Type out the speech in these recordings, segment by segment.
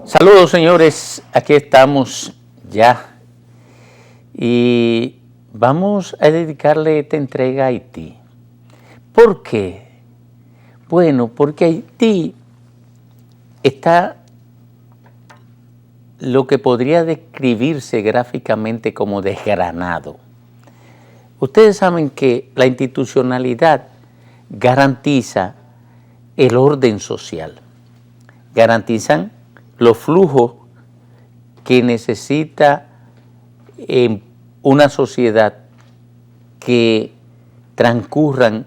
Saludos, señores, aquí estamos ya y vamos a dedicarle esta entrega a Haití. ¿Por qué? Bueno, porque Haití está lo que podría describirse gráficamente como desgranado. Ustedes saben que la institucionalidad garantiza el orden social, garantizan los flujos que necesita una sociedad que transcurran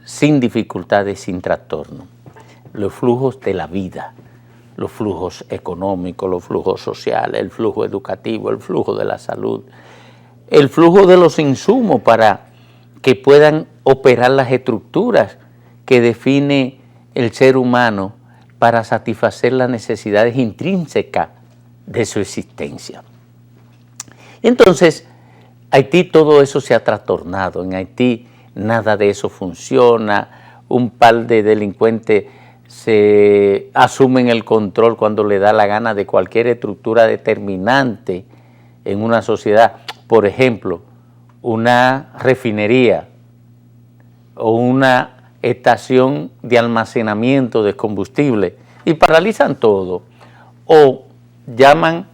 sin dificultades, sin trastorno. Los flujos de la vida, los flujos económicos, los flujos sociales, el flujo educativo, el flujo de la salud, el flujo de los insumos para que puedan operar las estructuras que define el ser humano para satisfacer las necesidades intrínsecas de su existencia. Entonces, Haití todo eso se ha trastornado. En Haití nada de eso funciona. Un par de delincuentes se asumen el control cuando le da la gana de cualquier estructura determinante en una sociedad. Por ejemplo, una refinería o una estación de almacenamiento de combustible y paralizan todo, o llaman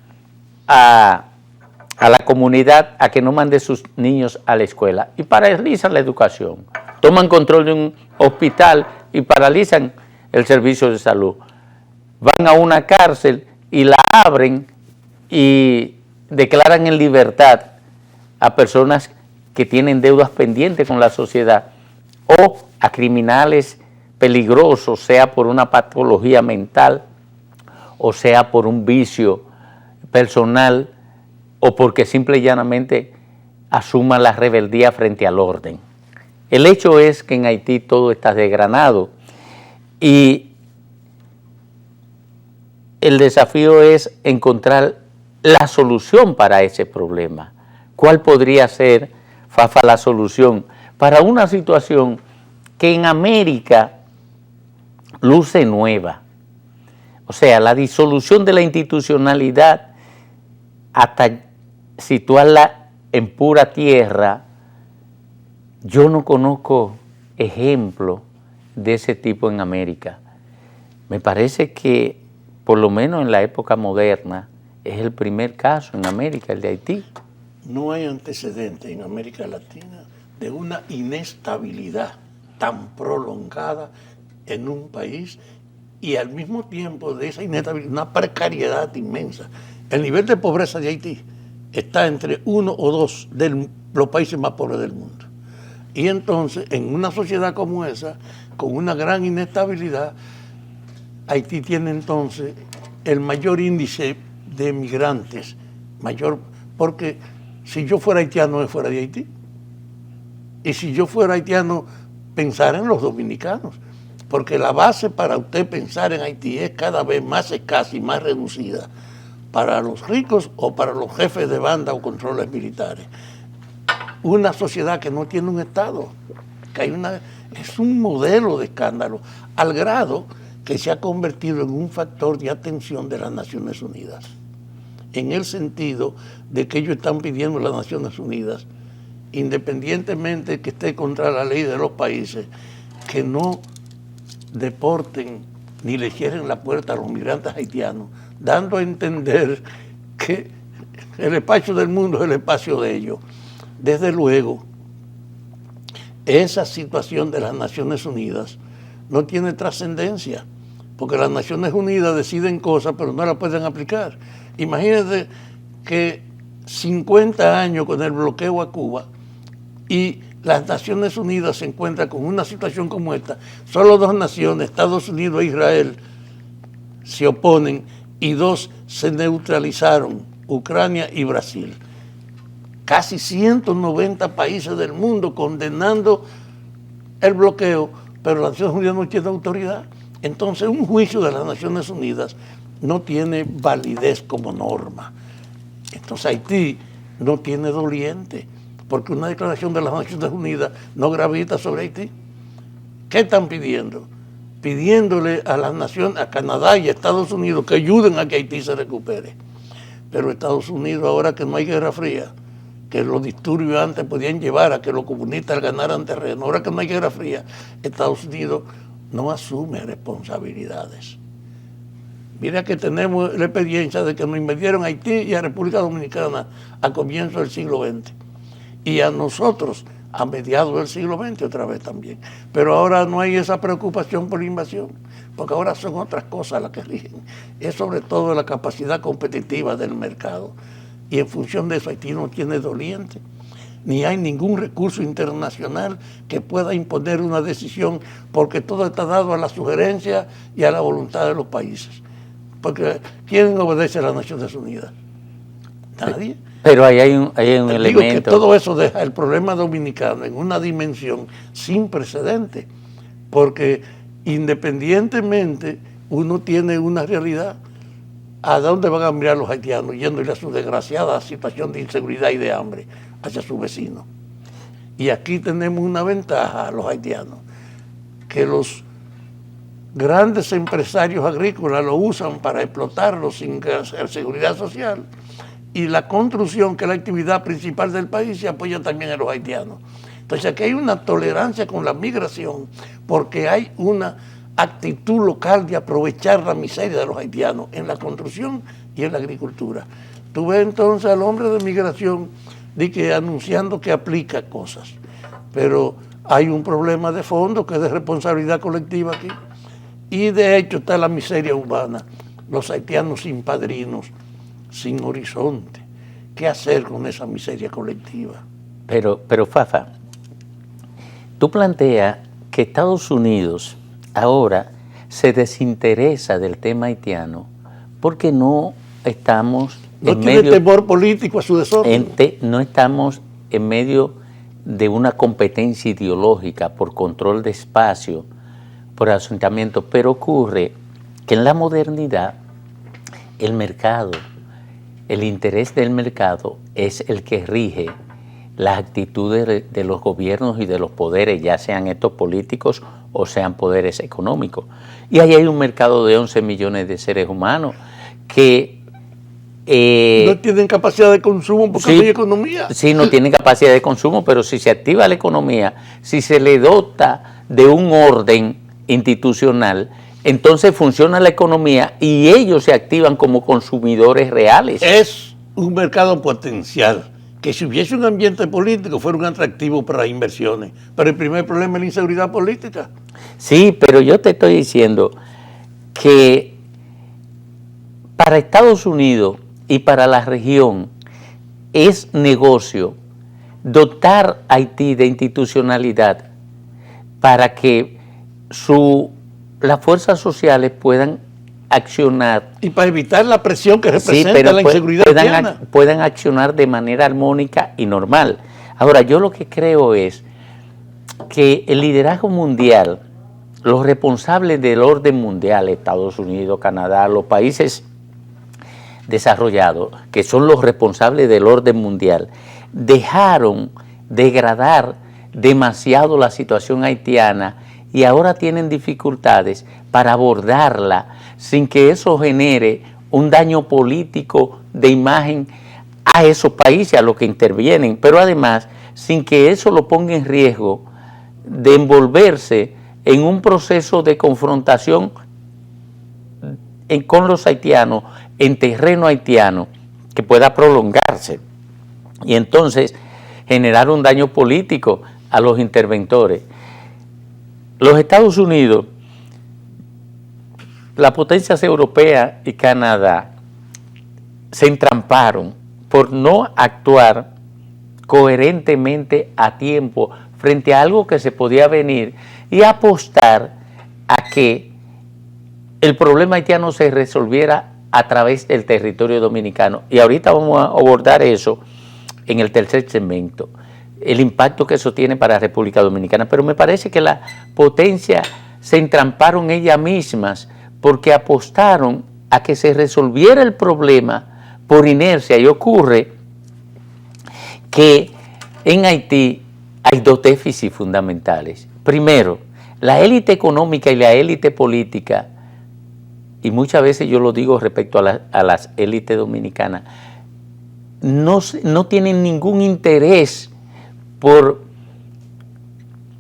a la comunidad a que no mande sus niños a la escuela y paralizan la educación, toman control de un hospital y paralizan el servicio de salud, van a una cárcel y la abren y declaran en libertad a personas que tienen deudas pendientes con la sociedad o a criminales peligrosos, sea por una patología mental o sea por un vicio personal o porque simple y llanamente asuman la rebeldía frente al orden. El hecho es que en Haití todo está desgranado y el desafío es encontrar la solución para ese problema. ¿Cuál podría ser, Fafa, la solución para una situación que en América luce nueva? O sea, la disolución de la institucionalidad hasta situarla en pura tierra. Yo no conozco ejemplo de ese tipo en América. Me parece que, por lo menos en la época moderna, es el primer caso en América, el de Haití. No hay antecedente en América Latina de una inestabilidad tan prolongada en un país y al mismo tiempo de esa inestabilidad, una precariedad inmensa. El nivel de pobreza de Haití está entre 1 o 2 de los países más pobres del mundo. Y entonces, en una sociedad como esa, con una gran inestabilidad, Haití tiene entonces el mayor índice de migrantes, porque si yo fuera haitiano, me fuera de Haití. Y si yo fuera haitiano, pensar en los dominicanos. Porque la base para usted pensar en Haití es cada vez más escasa y más reducida para los ricos o para los jefes de banda o controles militares. Una sociedad que no tiene un Estado, que es un modelo de escándalo, al grado que se ha convertido en un factor de atención de las Naciones Unidas, en el sentido de que ellos están pidiendo a las Naciones Unidas, independientemente que esté contra la ley de los países, que no deporten ni le cierren la puerta a los migrantes haitianos, dando a entender que el espacio del mundo es el espacio de ellos. Desde luego, esa situación de las Naciones Unidas no tiene trascendencia, porque las Naciones Unidas deciden cosas, pero no las pueden aplicar. Imagínense que 50 años con el bloqueo a Cuba y las Naciones Unidas se encuentran con una situación como esta. Solo 2 naciones, Estados Unidos e Israel, se oponen y 2 se neutralizaron, Ucrania y Brasil. Casi 190 países del mundo condenando el bloqueo, pero las Naciones Unidas no tienen autoridad. Entonces, un juicio de las Naciones Unidas no tiene validez como norma. Entonces, Haití no tiene doliente, porque una declaración de las Naciones Unidas no gravita sobre Haití. ¿Qué están pidiendo? pidiéndole a las naciones, a Canadá y a Estados Unidos que ayuden a que Haití se recupere. Pero Estados Unidos, ahora que no hay guerra fría, que los disturbios antes podían llevar a que los comunistas ganaran terreno, ahora que no hay guerra fría, Estados Unidos no asume responsabilidades. Mira que tenemos la experiencia de que nos invadieron a Haití y a República Dominicana a comienzos del siglo XX. Y a nosotros a mediados del siglo XX otra vez también. Pero ahora no hay esa preocupación por la invasión, porque ahora son otras cosas las que rigen. Es sobre todo la capacidad competitiva del mercado. Y en función de eso Haití no tiene doliente, ni hay ningún recurso internacional que pueda imponer una decisión, porque todo está dado a la sugerencia y a la voluntad de los países. Porque ¿quién obedece a las Naciones Unidas? Nadie. Pero ahí hay un elemento. Digo que todo eso deja el problema dominicano en una dimensión sin precedentes, porque independientemente uno tiene una realidad. ¿A dónde van a mirar los haitianos yéndole a su desgraciada situación de inseguridad y de hambre? Hacia sus vecinos. Y aquí tenemos una ventaja a los haitianos, que los grandes empresarios agrícolas lo usan para explotarlos sin hacer seguridad social, y la construcción, que es la actividad principal del país, se apoya también a los haitianos. Entonces aquí hay una tolerancia con la migración, porque hay una actitud local de aprovechar la miseria de los haitianos en la construcción y en la agricultura. Tú ves entonces al hombre de migración anunciando que aplica cosas, pero hay un problema de fondo que es de responsabilidad colectiva aquí, y de hecho está la miseria humana, los haitianos sin padrinos, sin horizonte. ¿Qué hacer con esa miseria colectiva? Pero Fafa, tú planteas que Estados Unidos ahora se desinteresa del tema haitiano porque no estamos no tiene temor político a su desorden. No estamos en medio de una competencia ideológica por control de espacio, por asentamiento, pero ocurre que en la modernidad el mercado, el interés del mercado es el que rige las actitudes de los gobiernos y de los poderes, ya sean estos políticos o sean poderes económicos. Y ahí hay un mercado de 11 millones de seres humanos que no tienen capacidad de consumo porque no hay economía. Sí, no tienen capacidad de consumo, pero si se activa la economía, si se le dota de un orden institucional, entonces funciona la economía y ellos se activan como consumidores reales. Es un mercado potencial, que si hubiese un ambiente político fuera un atractivo para las inversiones. Pero el primer problema es la inseguridad política. Sí, pero yo te estoy diciendo que para Estados Unidos y para la región es negocio dotar a Haití de institucionalidad para que las fuerzas sociales puedan accionar. Y para evitar la presión que representa la inseguridad haitiana. Puedan accionar de manera armónica y normal. Ahora, yo lo que creo es que el liderazgo mundial, los responsables del orden mundial, Estados Unidos, Canadá, los países desarrollados, que son los responsables del orden mundial, dejaron degradar demasiado la situación haitiana y ahora tienen dificultades para abordarla sin que eso genere un daño político de imagen a esos países, a los que intervienen, pero además sin que eso lo ponga en riesgo de envolverse en un proceso de confrontación con los haitianos en terreno haitiano que pueda prolongarse y entonces generar un daño político a los interventores. Los Estados Unidos, las potencias europeas y Canadá se entramparon por no actuar coherentemente a tiempo frente a algo que se podía venir y apostar a que el problema haitiano se resolviera a través del territorio dominicano. Y ahorita vamos a abordar eso en el tercer segmento, el impacto que eso tiene para la República Dominicana. Pero me parece que las potencias se entramparon ellas mismas porque apostaron a que se resolviera el problema por inercia. Y ocurre que en Haití hay dos déficits fundamentales. Primero, la élite económica y la élite política, y muchas veces yo lo digo respecto a las élites dominicanas, no tienen ningún interés por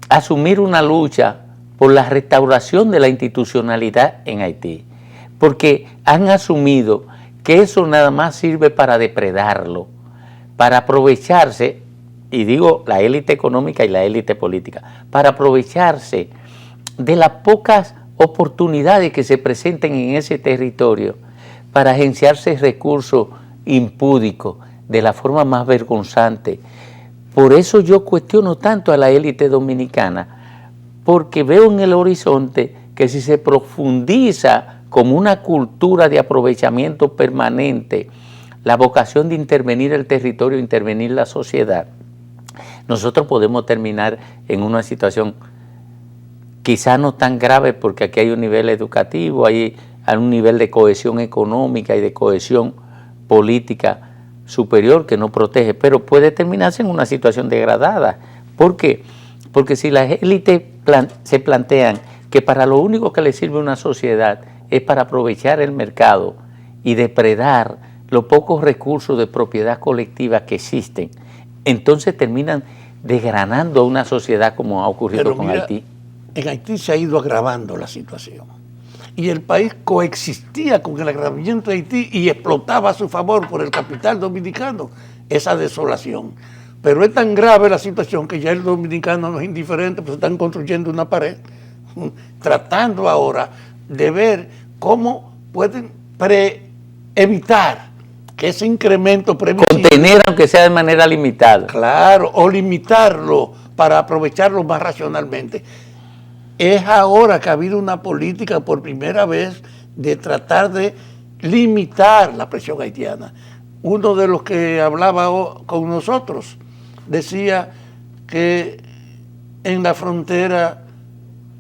asumir una lucha por la restauración de la institucionalidad en Haití, porque han asumido que eso nada más sirve para depredarlo, para aprovecharse, y digo la élite económica y la élite política, para aprovecharse de las pocas oportunidades que se presenten en ese territorio para agenciarse recursos impúdicos de la forma más vergonzante. Por eso yo cuestiono tanto a la élite dominicana, porque veo en el horizonte que si se profundiza como una cultura de aprovechamiento permanente la vocación de intervenir el territorio, intervenir la sociedad, nosotros podemos terminar en una situación quizá no tan grave, porque aquí hay un nivel educativo, hay un nivel de cohesión económica y de cohesión política superior que no protege, pero puede terminarse en una situación degradada. ¿Por qué? Porque si las élites se plantean que para lo único que le sirve a una sociedad es para aprovechar el mercado y depredar los pocos recursos de propiedad colectiva que existen, entonces terminan desgranando a una sociedad como ha ocurrido con Haití. En Haití se ha ido agravando la situación y el país coexistía con el agravamiento de Haití y explotaba a su favor por el capital dominicano esa desolación. Pero es tan grave la situación que ya el dominicano no es indiferente, pues están construyendo una pared, tratando ahora de ver cómo pueden evitar que ese incremento previsible, contener aunque sea de manera limitada. Claro, o limitarlo para aprovecharlo más racionalmente. Es ahora que ha habido una política por primera vez de tratar de limitar la presión haitiana. Uno de los que hablaba con nosotros decía que en la frontera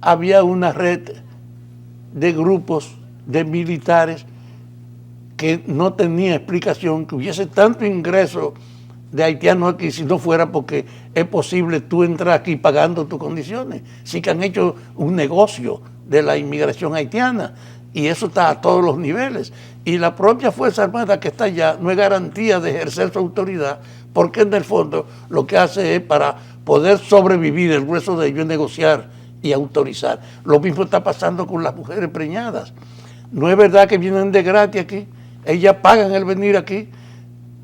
había una red de grupos de militares que no tenía explicación que hubiese tanto ingreso de haitianos aquí si no fuera porque es posible tú entrar aquí pagando tus condiciones. Sí que han hecho un negocio de la inmigración haitiana y eso está a todos los niveles. Y la propia Fuerza Armada que está allá no es garantía de ejercer su autoridad, porque en el fondo lo que hace es para poder sobrevivir, el grueso de ellos es negociar y autorizar. Lo mismo está pasando con las mujeres preñadas. No es verdad que vienen de gratis aquí, ellas pagan el venir aquí,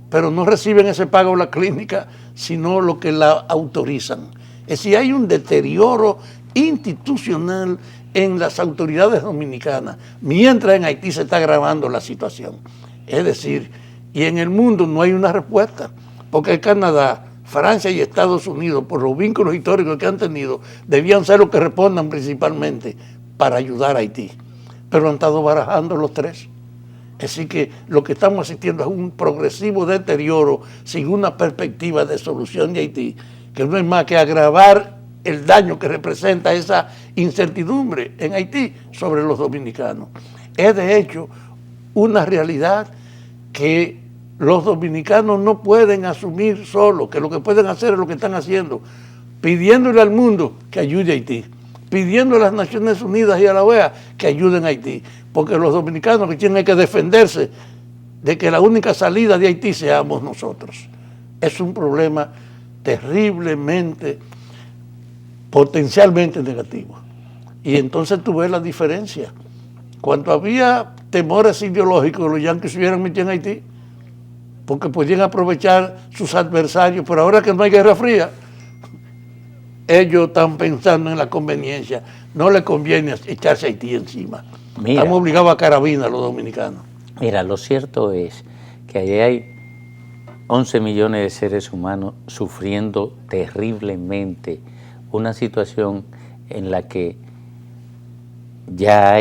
pero no reciben ese pago en la clínica, sino lo que la autorizan. Es decir, hay un deterioro institucional en las autoridades dominicanas, mientras en Haití se está agravando la situación. Es decir, y en el mundo no hay una respuesta, porque Canadá, Francia y Estados Unidos, por los vínculos históricos que han tenido, debían ser los que respondan principalmente para ayudar a Haití, pero han estado barajando los tres. Así que lo que estamos asistiendo es un progresivo deterioro sin una perspectiva de solución de Haití, que no es más que agravar el daño que representa esa incertidumbre en Haití sobre los dominicanos. Es de hecho una realidad que los dominicanos no pueden asumir solos, que lo que pueden hacer es lo que están haciendo, pidiéndole al mundo que ayude a Haití, pidiendo a las Naciones Unidas y a la OEA que ayuden a Haití, porque los dominicanos que tienen que defenderse de que la única salida de Haití seamos nosotros. Es un problema terriblemente, potencialmente negativo. Y entonces tú ves la diferencia. Cuando había temores ideológicos, los yanquis se hubieran metido en Haití, porque podían aprovechar sus adversarios, pero ahora que no hay guerra fría, ellos están pensando en la conveniencia. No les conviene echarse a Haití encima. Mira, estamos obligados a carabina los dominicanos. Mira, lo cierto es que allí hay 11 millones de seres humanos sufriendo terriblemente una situación en la que ya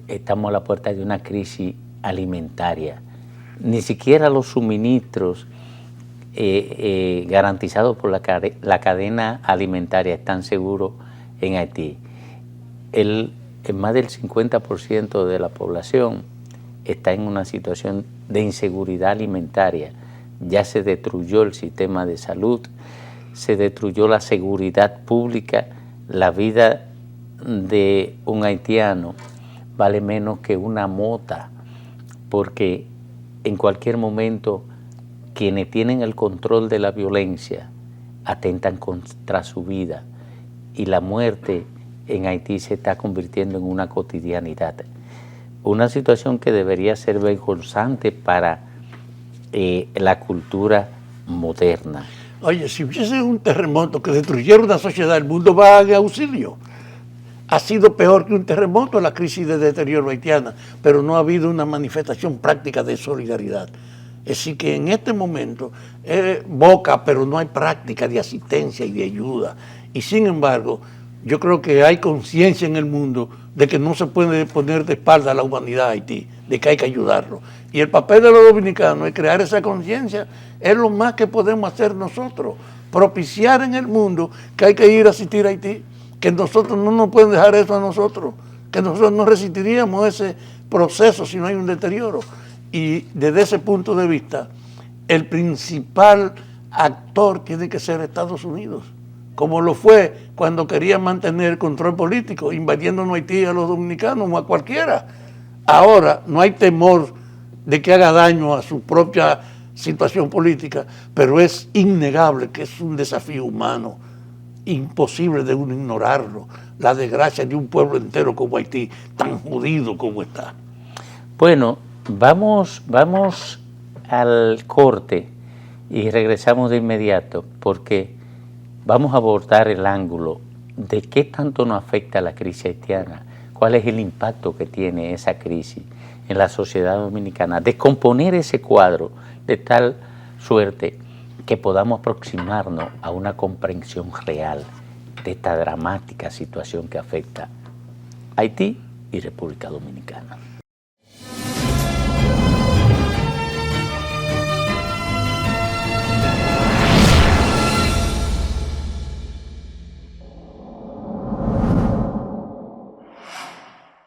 estamos a la puerta de una crisis alimentaria. Ni siquiera los suministros garantizados por la cadena alimentaria están seguros en Haití. Más del 50% de la población está en una situación de inseguridad alimentaria. Ya se destruyó el sistema de salud, se destruyó la seguridad pública, la vida de un haitiano vale menos que una mota, porque en cualquier momento quienes tienen el control de la violencia atentan contra su vida y la muerte en Haití se está convirtiendo en una cotidianidad. Una situación que debería ser vergonzante para la cultura moderna. Oye, si hubiese un terremoto que destruyera una sociedad, el mundo va a auxilio. Ha sido peor que un terremoto la crisis de deterioro haitiana, pero no ha habido una manifestación práctica de solidaridad. Es decir, que en este momento boca, pero no hay práctica de asistencia y de ayuda. Y sin embargo, yo creo que hay conciencia en el mundo de que no se puede poner de espalda a la humanidad de Haití, de que hay que ayudarlo. Y el papel de los dominicanos es crear esa conciencia, es lo más que podemos hacer nosotros, propiciar en el mundo que hay que ir a asistir a Haití, que nosotros no nos pueden dejar eso a nosotros, que nosotros no resistiríamos ese proceso si no hay un deterioro. Y desde ese punto de vista, el principal actor tiene que ser Estados Unidos, como lo fue cuando quería mantener el control político, invadiendo a Haití a los dominicanos o a cualquiera. Ahora no hay temor de que haga daño a su propia situación política, pero es innegable que es un desafío humano, imposible de uno ignorarlo, la desgracia de un pueblo entero como Haití, tan jodido como está. Bueno, vamos al corte y regresamos de inmediato, porque vamos a abordar el ángulo de qué tanto nos afecta la crisis haitiana, cuál es el impacto que tiene esa crisis en la sociedad dominicana, descomponer ese cuadro de tal suerte que podamos aproximarnos a una comprensión real de esta dramática situación que afecta a Haití y República Dominicana.